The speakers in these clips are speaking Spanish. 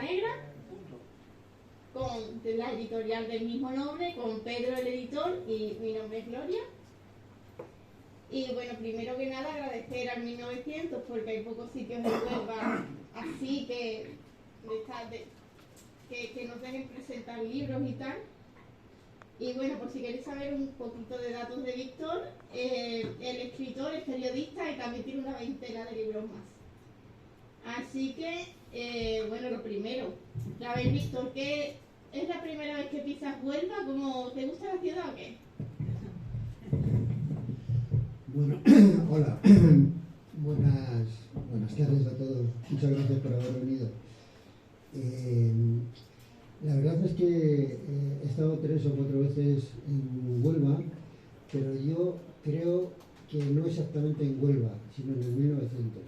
Negra, con la editorial del mismo nombre, con Pedro el editor, y mi nombre es Gloria. Y bueno, primero que nada agradecer al 1900 porque hay pocos sitios en Huelva así que nos dejen presentar libros y tal. Y bueno, por si queréis saber un poquito de datos de Víctor, el escritor es periodista y también tiene una veintena de libros más. Así que, bueno, lo primero, a ver, Víctor, ¿qué es la primera vez que pisas Huelva? ¿Cómo te gusta la ciudad o qué? Bueno, hola, buenas tardes a todos, muchas gracias por haber venido. La verdad es que he estado 3 o 4 veces en Huelva, pero yo creo que no exactamente en Huelva, sino en el 1900.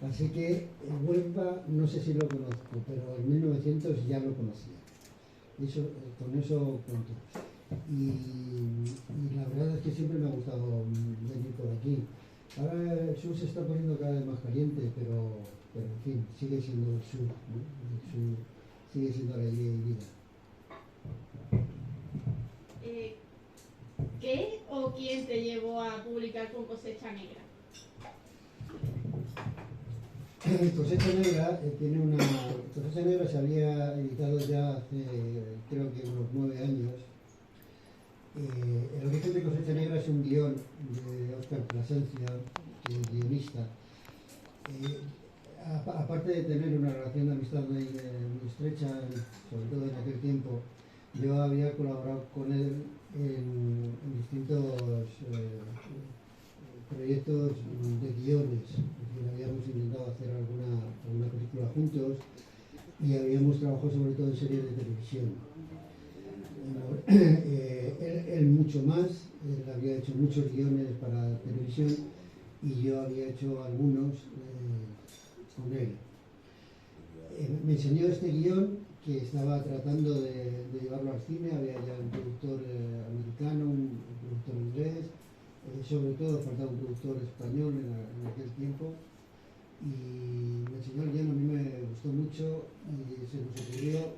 Así que Huelva no sé si lo conozco, pero en 1900 ya lo conocía. Con eso cuento. Y la verdad es que siempre me ha gustado venir por aquí. Ahora el sur se está poniendo cada vez más caliente, pero en fin, sigue siendo el sur, ¿no? El sur sigue siendo alegría y vida. ¿Qué o quién te llevó a publicar con Cosecha Negra? Cosecha Negra Cosecha Negra se había editado ya hace creo que unos 9 años. El origen de Cosecha Negra es un guión de Óscar Plasencia, que es guionista. Aparte de tener una relación de amistad muy estrecha, sobre todo en aquel tiempo, yo había colaborado con él en distintos proyectos de guiones. Es decir, habíamos intentado hacer alguna película juntos y habíamos trabajado sobre todo en series de televisión. Él mucho más, él había hecho muchos guiones para televisión y yo había hecho algunos con él. Me enseñó este guión que estaba tratando de llevarlo al cine. Había ya un productor americano, un productor inglés, sobre todo faltaba un productor español en aquel tiempo, y me enseñó el guión. A mí me gustó mucho y se nos ocurrió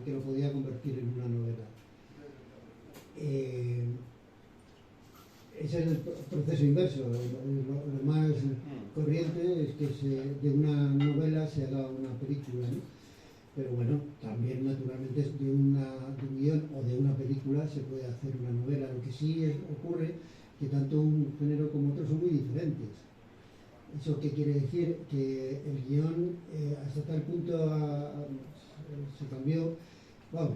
que lo podía convertir en una novela. Ese es el proceso inverso. Lo más corriente es que de una novela se haga una película, ¿no? Pero bueno, también naturalmente de un guión o de una película se puede hacer una novela. Lo que sí ocurre que tanto un género como otro son muy diferentes. ¿Eso qué quiere decir? Que el guión hasta tal punto se cambió. Bueno,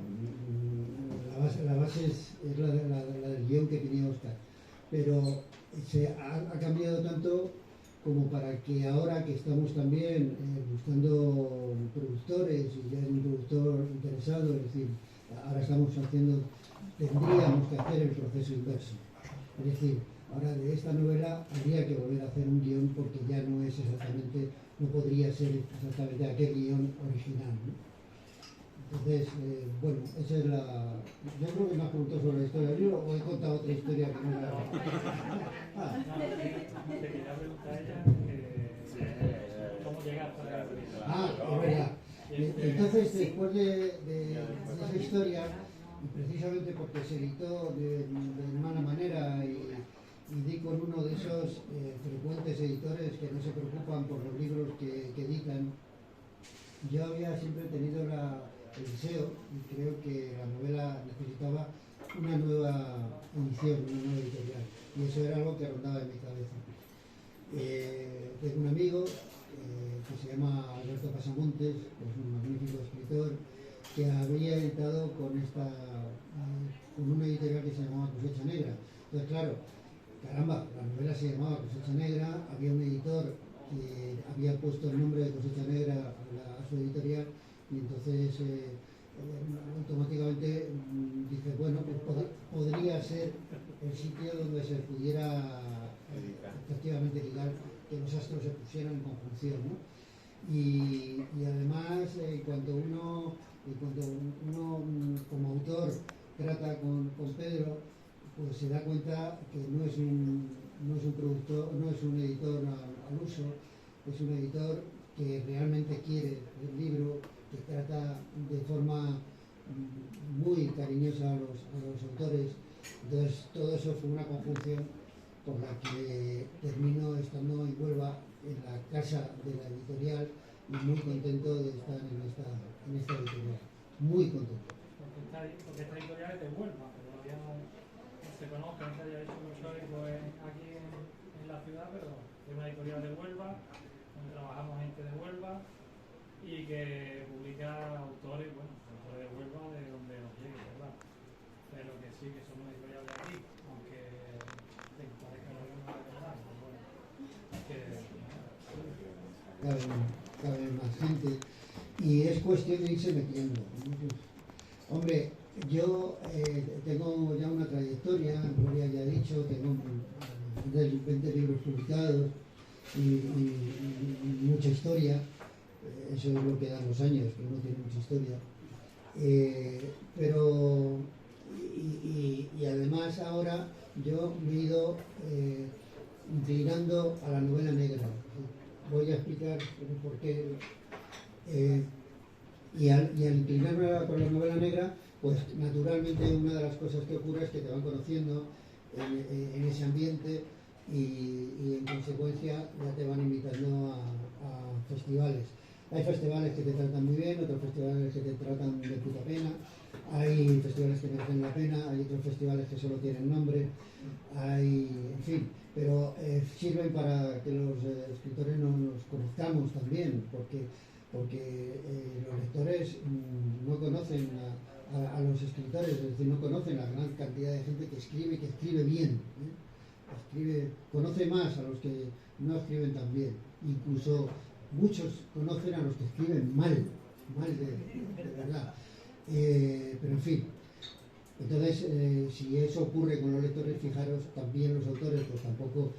la base es la del guión que tenía Óscar, pero se ha cambiado tanto como para que ahora que estamos también buscando productores y ya hay un productor interesado, es decir, ahora tendríamos que hacer el proceso inverso. Es decir, ahora de esta novela habría que volver a hacer un guión porque ya no podría ser exactamente aquel guión original, ¿no? Entonces, bueno, esa es la... Yo creo que me has preguntado sobre la historia del libro o he contado otra historia que no era... Te quería preguntar a ella cómo llegaste a la película. Es verdad. Entonces, después de esa historia, y precisamente porque se editó de mala manera y di con uno de esos frecuentes editores que no se preocupan por los libros que editan, yo había siempre tenido el deseo, y creo que la novela necesitaba una nueva edición, una nueva editorial, y eso era algo que rondaba en mi cabeza. Tengo un amigo que se llama Alberto Pasamontes, que es un magnífico escritor, que había editado con una editorial que se llamaba Cosecha Negra. Entonces, claro, caramba, la novela se llamaba Cosecha Negra, había un editor que había puesto el nombre de Cosecha Negra a su editorial, y entonces automáticamente dije, bueno, pues podría ser el sitio donde se pudiera efectivamente ligar, que los astros se pusieran en conjunción, ¿no? Y además, cuando uno como autor trata con Pedro, pues se da cuenta que no es un productor, no es un editor al uso, es un editor que realmente quiere el libro, que trata de forma muy cariñosa a los autores. Entonces todo eso fue una conjunción por la que termino estando en Huelva, en la casa de la editorial, y muy contento de estar en esta editorial. Muy contento. Porque esta editorial es de Huelva, que todavía no se conoce, no se haya hecho mucho eco aquí en la ciudad, pero es una editorial de Huelva, donde trabajamos gente de Huelva y que publica autores, bueno, autores de Huelva de donde nos llegue, ¿verdad? Pero que sí, que somos editorial de aquí, aunque parezca lo mismo de verdad, pues bueno, Cabe más gente y es cuestión de irse metiendo. Hombre, yo tengo ya una trayectoria, Gloria ya ha dicho, tengo 20 libros publicados y mucha historia. Eso es lo que dan los años, que uno tiene mucha historia. Pero y además ahora yo me he ido inclinando a la novela negra. Voy a explicar por qué. Y al inclinarme por la novela negra, pues naturalmente una de las cosas que ocurre es que te van conociendo en ese ambiente y en consecuencia ya te van invitando a festivales. Hay festivales que te tratan muy bien, otros festivales que te tratan de puta pena, hay festivales que merecen la pena, hay otros festivales que solo tienen nombre, en fin, pero sirven para que los escritores nos conozcamos también, porque los lectores no conocen a los escritores, es decir, no conocen la gran cantidad de gente que escribe bien, conoce más a los que no escriben tan bien, incluso muchos conocen a los que escriben mal de verdad, pero en fin. Entonces, si eso ocurre con los lectores, fijaros, también los autores, pues tampoco,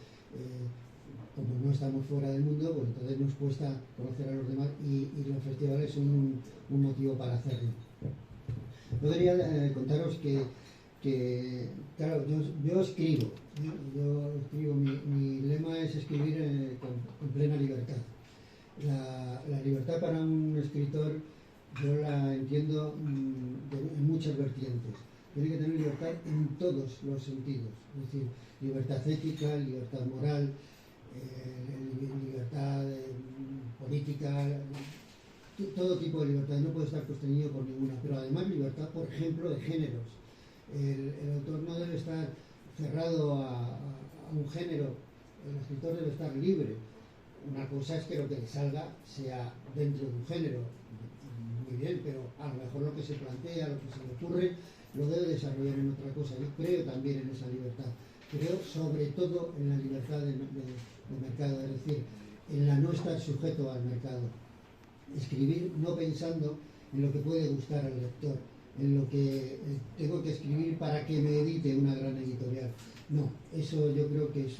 como no estamos fuera del mundo, pues entonces nos cuesta conocer a los demás y los festivales son un motivo para hacerlo. Podría contaros que claro, yo escribo, mi lema es escribir con plena libertad. La libertad para un escritor yo la entiendo en muchas vertientes. Tiene que tener libertad en todos los sentidos, es decir, libertad ética, libertad moral, libertad política, todo tipo de libertad, no puede estar constreñido por ninguna, pero además libertad, por ejemplo, de géneros. El autor no debe estar cerrado a un género, el escritor debe estar libre. Una cosa es que lo que le salga sea dentro de un género, muy bien, pero a lo mejor lo que se plantea, lo que se le ocurre, lo debe desarrollar en otra cosa. Yo creo también en esa libertad. Creo sobre todo en la libertad de mercado, es decir, en la no estar sujeto al mercado. Escribir no pensando en lo que puede gustar al lector, en lo que tengo que escribir para que me edite una gran editorial. No, eso yo creo que es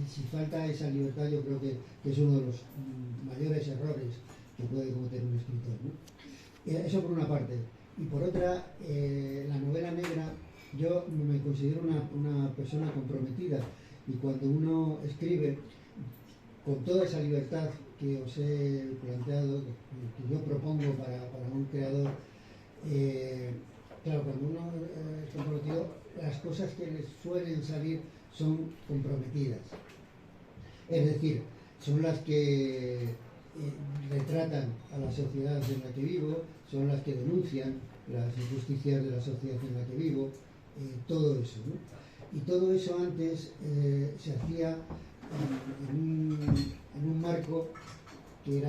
si falta esa libertad, yo creo que es uno de los mayores errores que puede cometer un escritor, ¿no? Eso por una parte. Y por otra, la novela negra, yo me considero una persona comprometida, y cuando uno escribe con toda esa libertad que os he planteado, que yo propongo para un creador, claro, cuando uno es comprometido, las cosas que les suelen salir son comprometidas. Es decir, son las que retratan a la sociedad en la que vivo, son las que denuncian las injusticias de la sociedad en la que vivo, todo eso, ¿no? Y todo eso antes se hacía en un marco que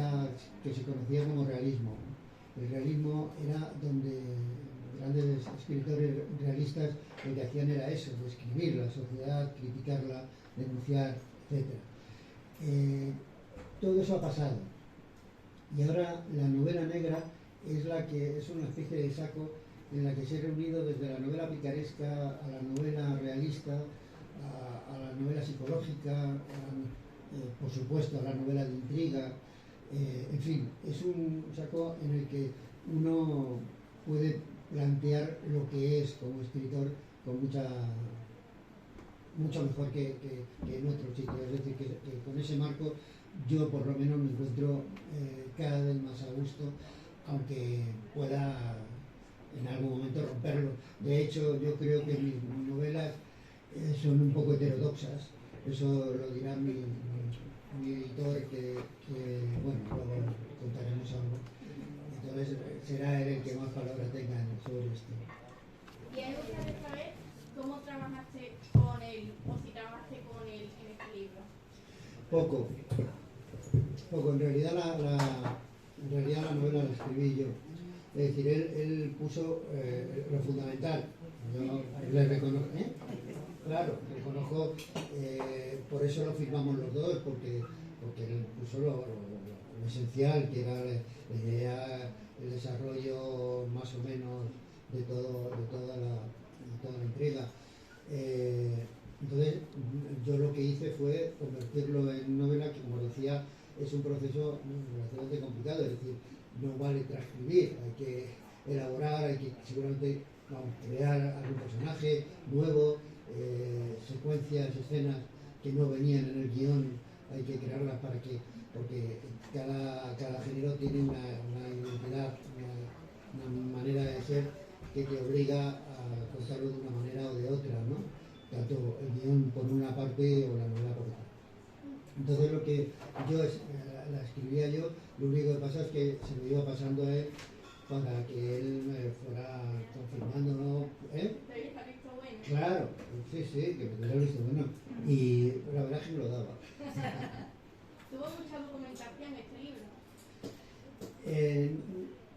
se conocía como realismo. El realismo era donde grandes escritores realistas lo que hacían era eso, describir la sociedad, criticarla, denunciar, etc. Todo eso ha pasado. Y ahora la novela negra es una especie de saco en la que se ha reunido desde la novela picaresca a la novela realista, a la novela psicológica, por supuesto a la novela de intriga, en fin, es un saco en el que uno puede plantear lo que es como escritor con mucho mejor que en otros sitios. Es decir, que con ese marco yo por lo menos me encuentro cada vez más a gusto aunque pueda en algún momento romperlo. De hecho, yo creo que mis novelas son un poco heterodoxas, eso lo dirá mi editor, bueno, luego contaremos algo. Entonces será él el que más palabra tenga sobre esto. Y a mí me gustaría saber cómo trabajaste con él, o si trabajaste con él en este libro. Poco. En realidad la novela la escribí yo. Es decir, él puso lo fundamental. Yo le reconozco, claro, reconozco, por eso lo firmamos los dos, porque él puso lo esencial, que era la idea, el desarrollo más o menos de toda la entrega. Entonces, yo lo que hice fue convertirlo en novela, que como decía, es un proceso relativamente complicado, es decir, no vale transcribir, hay que elaborar, hay que seguramente crear algún personaje nuevo, secuencias, escenas que no venían en el guión, hay que crearlas porque cada género tiene una identidad, una manera de ser que te obliga a contarlo de una manera o de otra, ¿no? Tanto el guión por una parte o la novela por otra. Entonces lo que yo la escribía yo, lo único que pasa es que se me iba pasando a él para que él me fuera confirmando, ¿no? ¿Te visto visto bueno? Claro, sí, que me hubiera visto bueno. Y la verdad es que me lo daba. ¿Tuvo mucha documentación este libro?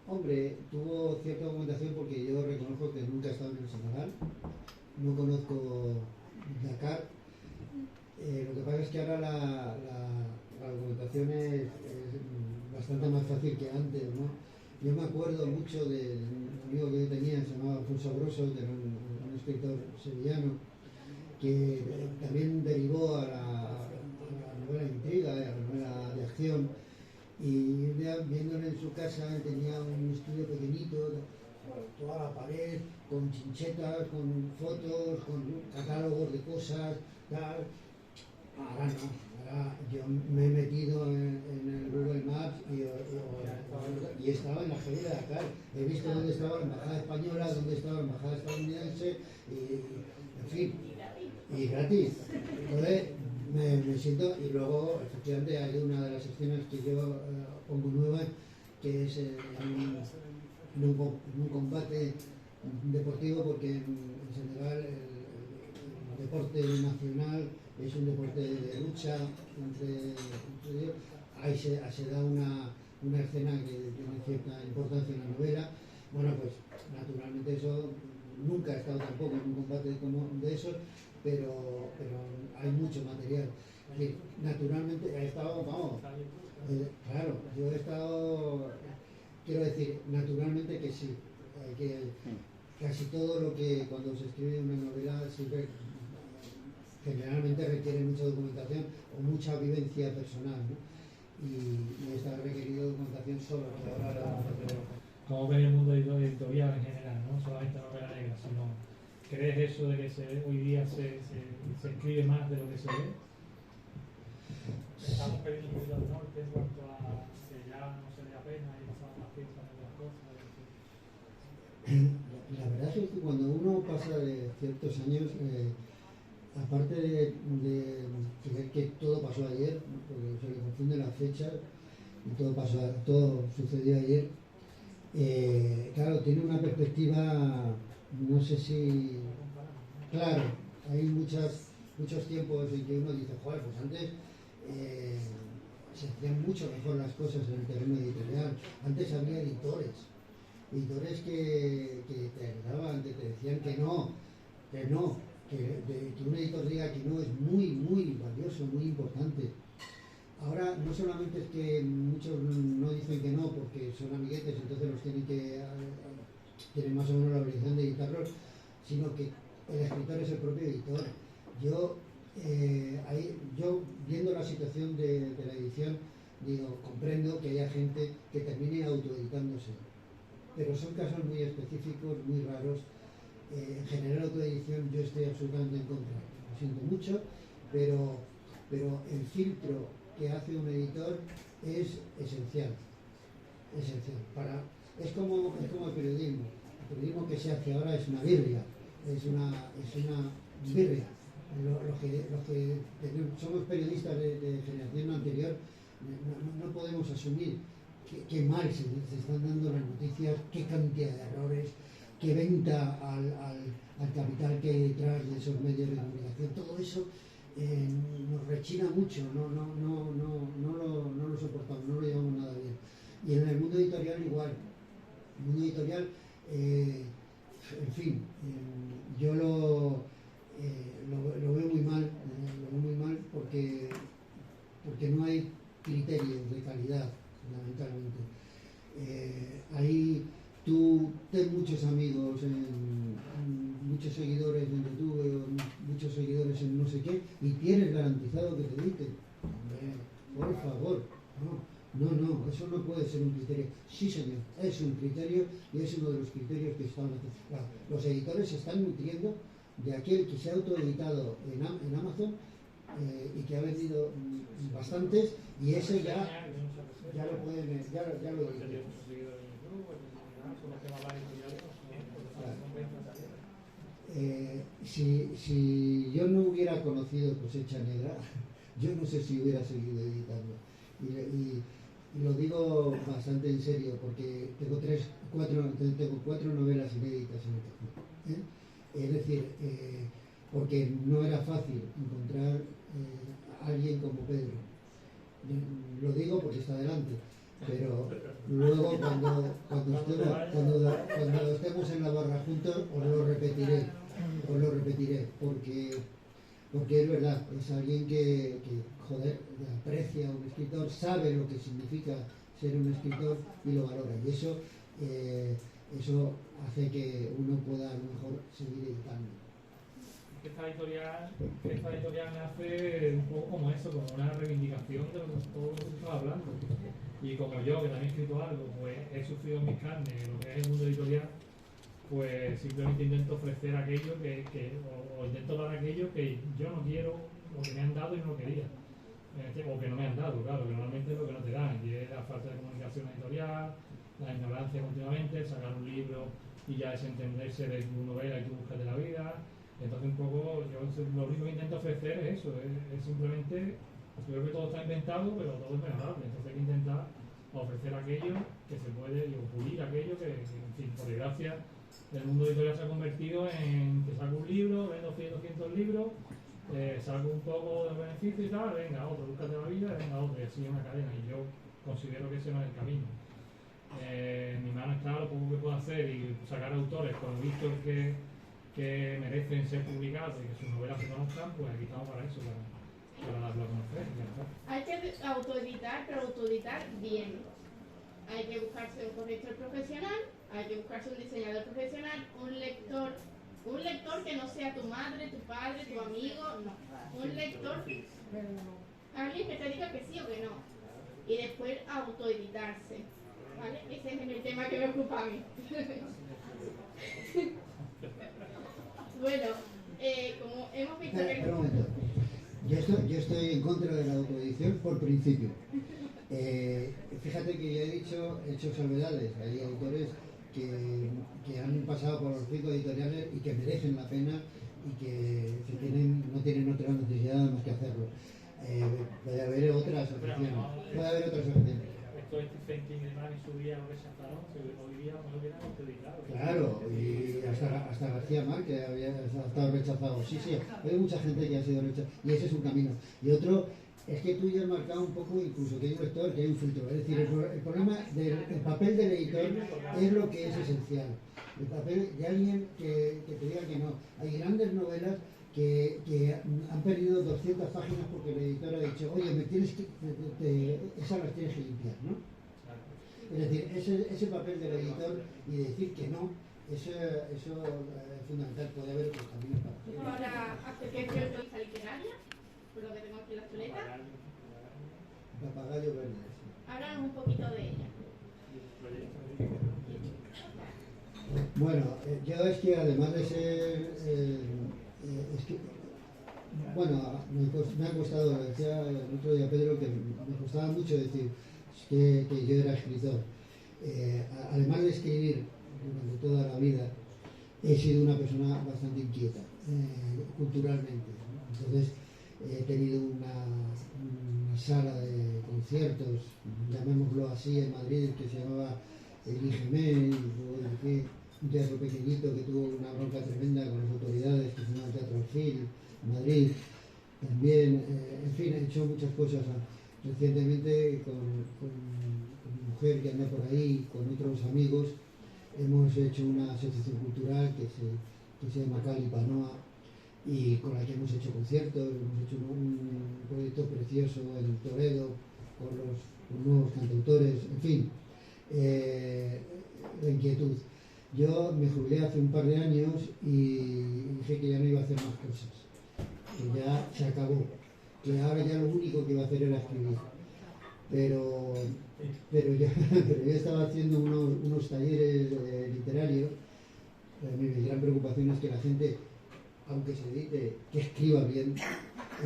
Hombre, tuvo cierta documentación porque yo reconozco que nunca he estado en el Senegal, no conozco Dakar. Lo que pasa es que ahora la documentación es bastante más fácil que antes, ¿no? Yo me acuerdo mucho de un amigo que yo tenía, se llamaba Alfonso Grosso, que era un escritor sevillano, que también derivó a la novela de intriga, a la novela de acción, y un día viéndole en su casa, él tenía un estudio pequeñito, toda la pared, con chinchetas, con fotos, con catálogos de cosas, tal. Ahora no, ahora yo me he metido en el Google Maps y estaba en la feria de Dakar. He visto dónde estaba la embajada española, dónde estaba la embajada estadounidense, y en fin, y gratis. Entonces me siento, y luego efectivamente hay una de las escenas que yo pongo nuevas, que es en un combate deportivo, porque en Senegal el deporte nacional es un deporte de lucha entre ellos. Ahí se da una escena que tiene cierta importancia en la novela. Bueno, pues naturalmente eso, nunca he estado tampoco en un combate como de esos, pero hay mucho material. Es decir, naturalmente he estado, claro, yo he estado, quiero decir, naturalmente que sí, que casi todo lo que cuando se escribe una novela siempre generalmente requiere mucha documentación o mucha vivencia personal, ¿no? Y esta ha requerido documentación solo. ¿Cómo ves el mundo editorial en general, no solamente novela negra, sino crees eso de que hoy día se escribe más de lo que se ve? Estamos perdiendo un poquito al norte en cuanto a que ya no se le apena y pasamos más tiempo en otras cosas. La verdad es que cuando uno pasa de ciertos años, aparte de creer que todo pasó ayer, porque se le confunden las fechas y todo sucedió ayer, claro, tiene una perspectiva, no sé si, claro, hay muchos tiempos en que uno dice, joder, pues antes se hacían mucho mejor las cosas en el terreno editorial, antes había editores que te ayudaban, que te decían que un editor diga que no es muy, muy valioso, muy importante. Ahora no solamente es que muchos no dicen que no porque son amiguetes, entonces los tienen más o menos la obligación de editarlos, sino que el escritor es el propio editor. Yo viendo la situación de la edición, digo, comprendo que haya gente que termine autoeditándose, pero son casos muy específicos, muy raros. En general, autoedición yo estoy absolutamente en contra. Lo siento mucho, pero el filtro que hace un editor es esencial. esencial. Es como el periodismo. El periodismo que se hace ahora es una birria, es una birria. Los que somos periodistas de generación anterior no podemos asumir qué mal se están dando las noticias, qué cantidad de errores, qué venta al capital que hay detrás de esos medios de comunicación. Todo eso nos rechina mucho, no lo soportamos, no lo llevamos nada bien. Y en el mundo editorial igual. El mundo editorial, en fin, yo lo veo muy mal, porque no hay criterios de calidad, fundamentalmente. Ahí tú ten muchos amigos, muchos seguidores en YouTube, muchos seguidores en no sé qué, y tienes garantizado que te editen. Por favor, no, eso no puede ser un criterio. Sí, señor, es un criterio y es uno de los criterios que están haciendo. Claro, los editores se están nutriendo de aquel que se ha autoeditado en Amazon y que ha vendido bastantes, y eso ya lo pueden, ya lo dicen. Si yo no hubiera conocido Cosecha Negra, yo no sé si hubiera seguido editando. Y lo digo bastante en serio, porque tengo cuatro novelas inéditas en el cajón. Es decir, porque no era fácil encontrar a alguien como Pedro. Lo digo porque está delante, pero luego cuando estemos en la barra juntos os lo repetiré, porque es verdad, es alguien que aprecia a un escritor, sabe lo que significa ser un escritor y lo valora, y eso hace que uno pueda a lo mejor seguir editando. Esta editorial nace un poco como eso, como una reivindicación de lo que todo se estaba hablando. Y como yo, que también he escrito algo, pues he sufrido en mis carnes lo que es el mundo editorial, pues simplemente intento ofrecer aquello o intento dar aquello que yo no quiero, o que me han dado y no lo quería. O que no me han dado, claro, que normalmente es lo que no te dan, y es la falta de comunicación editorial, la ignorancia continuamente, sacar un libro y ya desentenderse de tu novela y tu búsqueda de la vida. Entonces un poco, yo lo único que intento ofrecer es eso, es simplemente, yo creo que todo está inventado, pero todo es mejorable. Entonces hay que intentar ofrecer aquello que se puede, y pulir aquello que, en fin, por desgracia, el mundo editorial se ha convertido en que saco un libro, vendo 200 libros, saco un poco de beneficio y tal, venga otro, búscate la vida, venga otro, y así una cadena, y yo considero que ese no es el camino. En mi mano está lo poco que puedo hacer y sacar autores como Víctor que merecen ser publicados y que sus novelas se conozcan, pues aquí estamos para eso, para darlo a conocer. Hay que autoeditar, pero autoeditar bien. Hay que buscarse un corrector profesional, hay que buscarse un diseñador profesional, un lector que no sea tu madre, tu padre, tu amigo, no. Un lector, alguien que te diga que sí o que no. Y después autoeditarse. ¿Vale? Ese es el tema que me ocupa a mí. Bueno, como hemos visto que... Un momento. Yo estoy en contra de la autoedición por principio. Fíjate que ya he hecho salvedades. Hay autores que han pasado por los 5 editoriales y que merecen la pena y que no tienen otra necesidad más que hacerlo. Puede haber otras opciones. Stephen King y su día lo rechazaron, hoy día no lo hubieran autoeditado. Claro, y hasta García Márquez había estado rechazado. Sí, hay mucha gente que ha sido rechazada, y ese es un camino. Y otro, es que tú ya has marcado un poco, incluso que hay un lector, que hay un filtro. Es decir, el problema el papel del editor es lo que es esencial. El papel de alguien que te diga que no. Hay grandes novelas que han perdido 200 páginas porque el editor ha dicho, oye, esas las tienes que limpiar, ¿no? Es decir, ese papel del editor y decir que no, eso es fundamental. Puede haber otros caminos para hacerlo. Ahora, acerqué de lista literaria, por lo que tengo aquí en la chuleta. Papagayo verde. Háblanos un poquito de ella. Bueno, yo es que además de ser... me ha costado, decía el otro día Pedro, que me costaba mucho decir que yo era escritor. además de escribir durante toda la vida, he sido una persona bastante inquieta culturalmente, ¿no? Entonces he tenido una sala de conciertos, llamémoslo así, en Madrid, que se llamaba el IGM, un teatro pequeñito que tuvo una bronca tremenda con las autoridades, que se llama el Teatro Alfil, en Madrid. También, en fin, he hecho muchas cosas. Recientemente con mi mujer que anda por ahí, con otros amigos, hemos hecho una asociación cultural que se llama Cali Panoa, y con la que hemos hecho conciertos, hemos hecho un proyecto precioso en Toledo con los nuevos cantautores, en fin, la inquietud. Yo me jubilé hace un par de años y dije que ya no iba a hacer más cosas, que ya se acabó, que ahora ya lo único que iba a hacer era escribir. Pero yo estaba haciendo unos talleres literarios. Mi gran preocupación es que la gente, aunque se dedique, que escriba bien.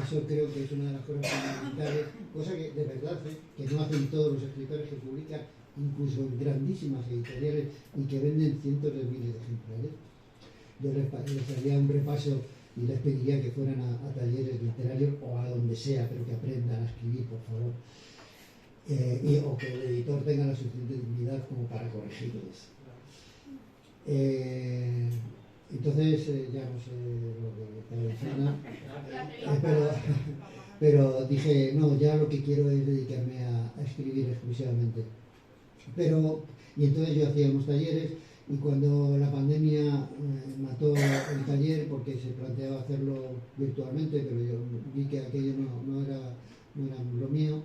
Eso creo que es una de las cosas fundamentales, cosa que de verdad que no hacen todos los escritores que publican, incluso en grandísimas editoriales y que venden cientos de miles de ejemplares. Yo les haría un repaso y les pediría que fueran a talleres literarios o a donde sea, pero que aprendan a escribir, por favor. O que el editor tenga la suficiente dignidad como para corregirles. Entonces, ya no sé lo que estaba diciendo, pero dije, no, ya lo que quiero es dedicarme a escribir exclusivamente. Y entonces yo hacía unos talleres, y cuando la pandemia mató el taller, porque se planteaba hacerlo virtualmente, pero yo vi que aquello no era lo mío,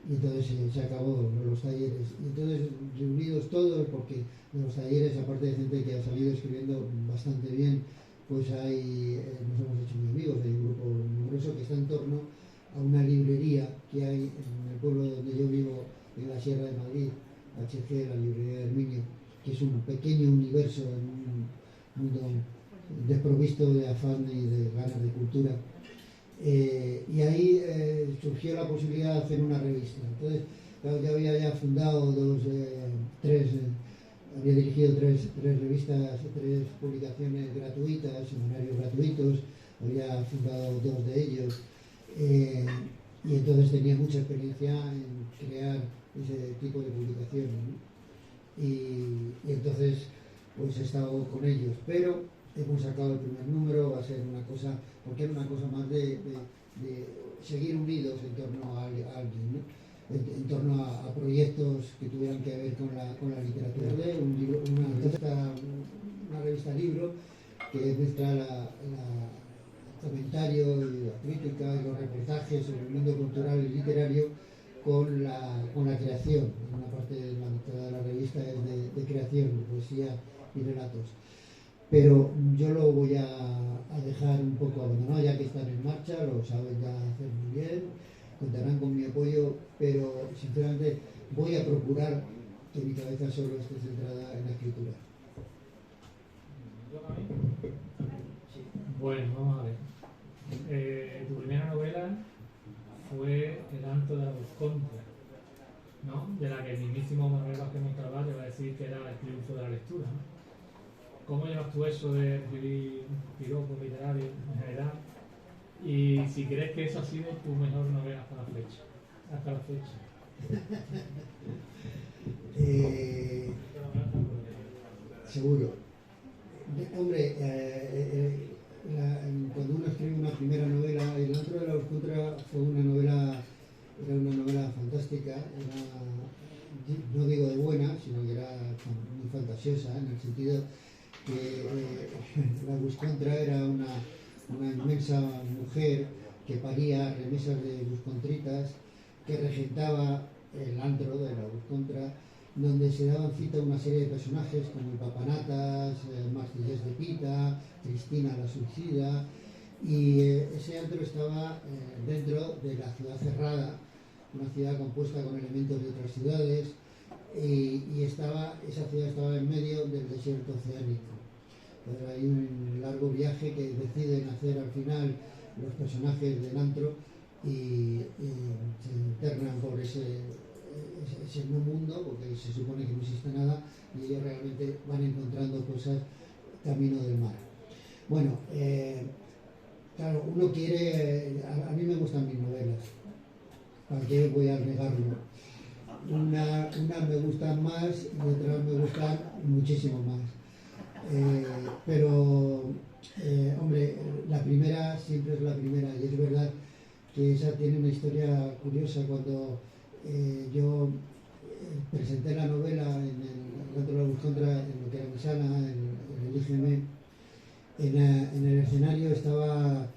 y entonces se acabó los talleres. Y entonces, reunidos todos, porque de los talleres, aparte de gente que ha salido escribiendo bastante bien, pues nos hemos hecho muy amigos. Hay un grupo numeroso que está en torno a una librería que hay en el pueblo donde yo vivo, en la Sierra de Madrid, HG, la librería de Herminio, que es un pequeño universo en un mundo desprovisto de afán y de ganas de cultura. Y ahí surgió la posibilidad de hacer una revista. Entonces, claro, yo había ya fundado había dirigido tres revistas, 3 publicaciones gratuitas, semanarios gratuitos, había fundado 2 de ellos, y entonces tenía mucha experiencia en crear ese tipo de publicaciones, ¿no? Y entonces pues he estado con ellos, pero hemos sacado el primer número, va a ser una cosa, porque era una cosa más de seguir unidos en torno a alguien, ¿no? En torno a proyectos que tuvieran que ver con la literatura. Una revista libro que mezcla el comentario y la crítica y los reportajes sobre el mundo cultural y literario con la creación. Una parte de la mitad de la revista es de creación, de poesía y relatos. Pero yo lo voy a dejar un poco abandonado, ya que están en marcha, lo saben ya hacer muy bien, contarán con mi apoyo, pero sinceramente voy a procurar que mi cabeza solo esté centrada en la escritura. Bueno, vamos a ver. Tu primera novela fue El Anto de la Buscontra, ¿no? De la que el mismísimo Manuel Vázquez Montalbán te va a decir que era el triunfo de la lectura, ¿no? ¿Cómo llevas tú eso de escribir piropos literarios en general? Y si crees que eso ha sido tu mejor novela hasta la fecha. Seguro. Hombre, cuando uno escribe una primera novela, El Antro de la Buscontra fue una novela fantástica, no digo de buena, sino que era muy fantasiosa, en el sentido que la Buscontra era una inmensa mujer que paría remesas de buscontritas, que regentaba el antro de la Buscontra, donde se daban cita una serie de personajes como el Papanatas, Martínez de Pita, Cristina la Suicida, y ese antro estaba dentro de la ciudad cerrada, una ciudad compuesta con elementos de otras ciudades, y esa ciudad estaba en medio del desierto oceánico. Entonces hay un largo viaje que deciden hacer al final los personajes del antro y se internan por ese es el no mundo, porque se supone que no existe nada, y ellos realmente van encontrando cosas camino del mar. Bueno, claro, uno quiere, a mí me gustan mis novelas, ¿para qué voy a negarlo? Una me gustan más y otras me gustan muchísimo más. Pero, hombre, la primera siempre es la primera, y es verdad que esa tiene una historia curiosa. Cuando yo presenté la novela en el Teatro de la Contra, en lo que era mi sala, en el IGM, en el escenario estaba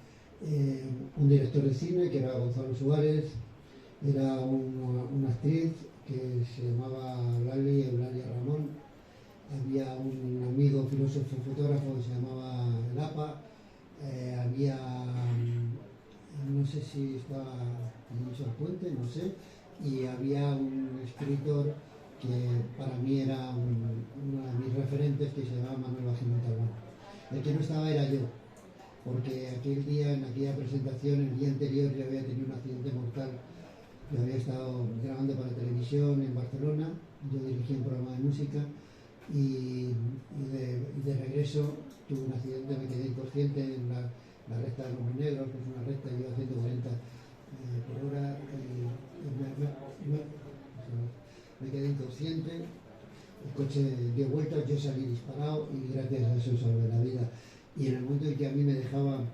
un director de cine, que era Gonzalo Suárez, era una actriz que se llamaba Eulalia Ramón, había un amigo filósofo fotógrafo que se llamaba Lapa, había, no sé si estaba Michel Puente, no sé, y había un escritor que para mí era uno de mis referentes, que se llamaba Manuel Bajín Montalbán. El que no estaba era yo, porque aquel día, en aquella presentación, el día anterior, yo había tenido un accidente mortal. Yo había estado grabando para televisión en Barcelona, yo dirigía un programa de música y de regreso tuve un accidente, me quedé inconsciente en la recta de los Negros, que es una recta, yo a 140 por hora, y me quedé inconsciente, el coche dio vueltas, yo salí disparado y gracias a eso salvé la vida. Y en el momento en que a mí me dejaban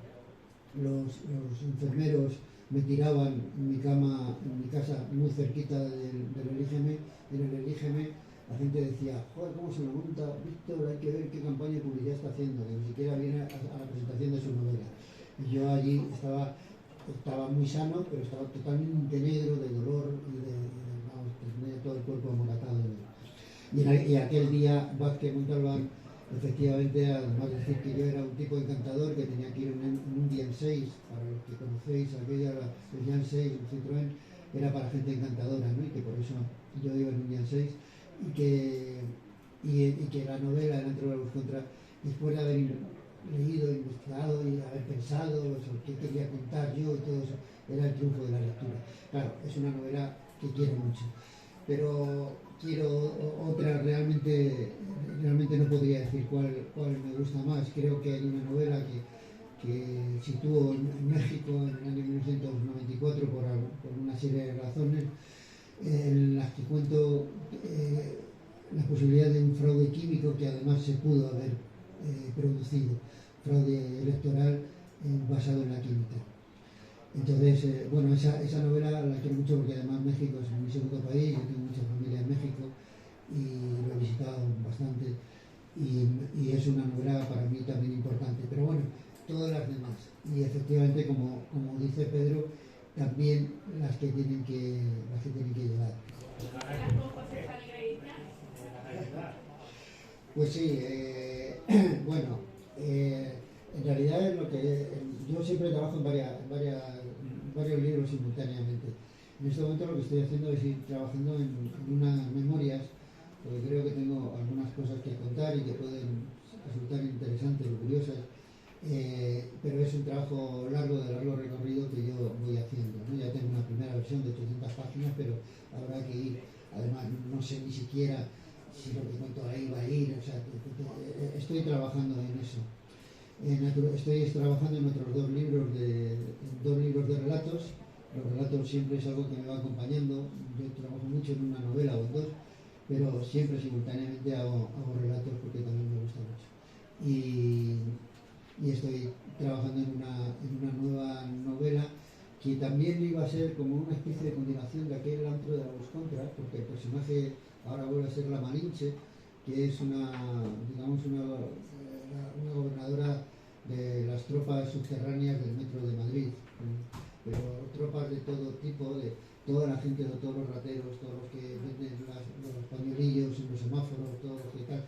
los enfermeros, me tiraban en mi cama, en mi casa, muy cerquita del IGM, en el IGM, la gente decía, joder, ¿cómo se lo monta Víctor? Hay que ver qué campaña de publicidad está haciendo, que ni siquiera viene a la presentación de su novela. Y yo allí estaba muy sano, pero estaba totalmente negro de dolor y vamos, tenía todo el cuerpo amoratado. Y aquel día Vázquez Montalbán, efectivamente, además de decir que yo era un tipo encantador, que tenía que ir en un Dian 6, para los que conocéis, aquella, el Dian 6, el Citroën, era para gente encantadora, ¿no? Y que por eso yo iba en un Dian 6, y que la novela, El antro de la luz contra, después de haber leído, investigado y haber pensado sobre qué quería contar yo y todo eso, era el triunfo de la lectura. Claro, es una novela que quiero mucho, pero quiero otra, realmente no podría decir cuál me gusta más. Creo que hay una novela que sitúo en México en el año 1994 por una serie de razones, en las que cuento la posibilidad de un fraude químico que además se pudo haber producido, fraude electoral basado en la química. Entonces, bueno, esa novela la quiero mucho porque además México es mi segundo país, yo tengo mucha familia en México y lo he visitado bastante, y es una novela para mí también importante. Pero bueno, todas las demás, y efectivamente, como dice Pedro, también las que tienen que llegar. Pues sí, bueno, en realidad es lo que yo siempre trabajo en varios libros simultáneamente. En este momento lo que estoy haciendo es ir trabajando en unas memorias, porque creo que tengo algunas cosas que contar y que pueden resultar interesantes o curiosas, pero es un trabajo largo, de largo recorrido, que yo voy haciendo, ¿no? Ya tengo una primera versión de 800 páginas, pero habrá que ir. Además, no sé ni siquiera si lo que cuento ahí va a ir, o sea, estoy trabajando en eso. Estoy trabajando en otros dos libros de relatos. Los relatos siempre es algo que me va acompañando. Yo trabajo mucho en una novela o en dos, pero siempre simultáneamente hago relatos porque también me gusta mucho. Y estoy trabajando en una nueva novela que también iba a ser como una especie de continuación de aquel Antro de la Luz Contra, porque el personaje ahora vuelve a ser la Malinche, que es una gobernadora de las tropas subterráneas del metro de Madrid, pero tropas de todo tipo, de toda la gente, de todos los rateros, todos los que venden los pañuelillos en los semáforos, todos los que tal,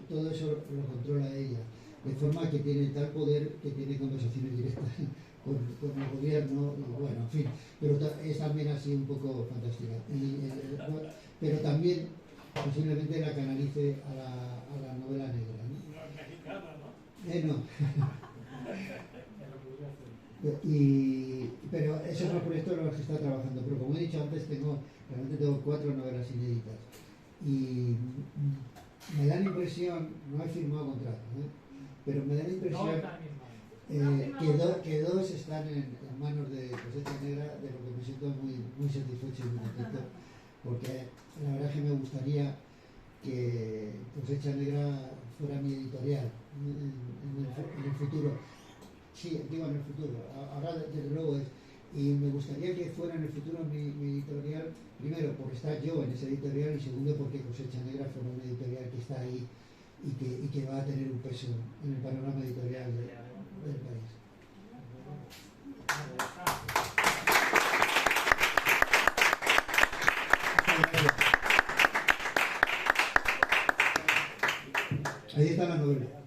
todo eso lo controla ella, de forma que tiene tal poder que tiene conversaciones directas con el gobierno, y bueno, en fin, pero es también así un poco fantástica. Pero también posiblemente la canalice a la novela negra, ¿no? No es mexicana, ¿no? No. Pero esos son los proyectos en los que está trabajando. Pero como he dicho antes, realmente tengo 4 novelas inéditas. Y me da la impresión, no he firmado contrato, pero me da la impresión que dos están en manos de Cosecha Negra, de lo que me siento muy, muy satisfecho y muy contento, porque la verdad es que me gustaría que Cosecha Negra fuera mi editorial en el futuro. Sí, digo en el futuro, ahora desde luego es. Y me gustaría que fuera en el futuro mi editorial, primero por estar yo en ese editorial y segundo porque Cosecha Negra fuera una editorial que está ahí y que va a tener un peso en el panorama editorial del país. Ahí está la novela.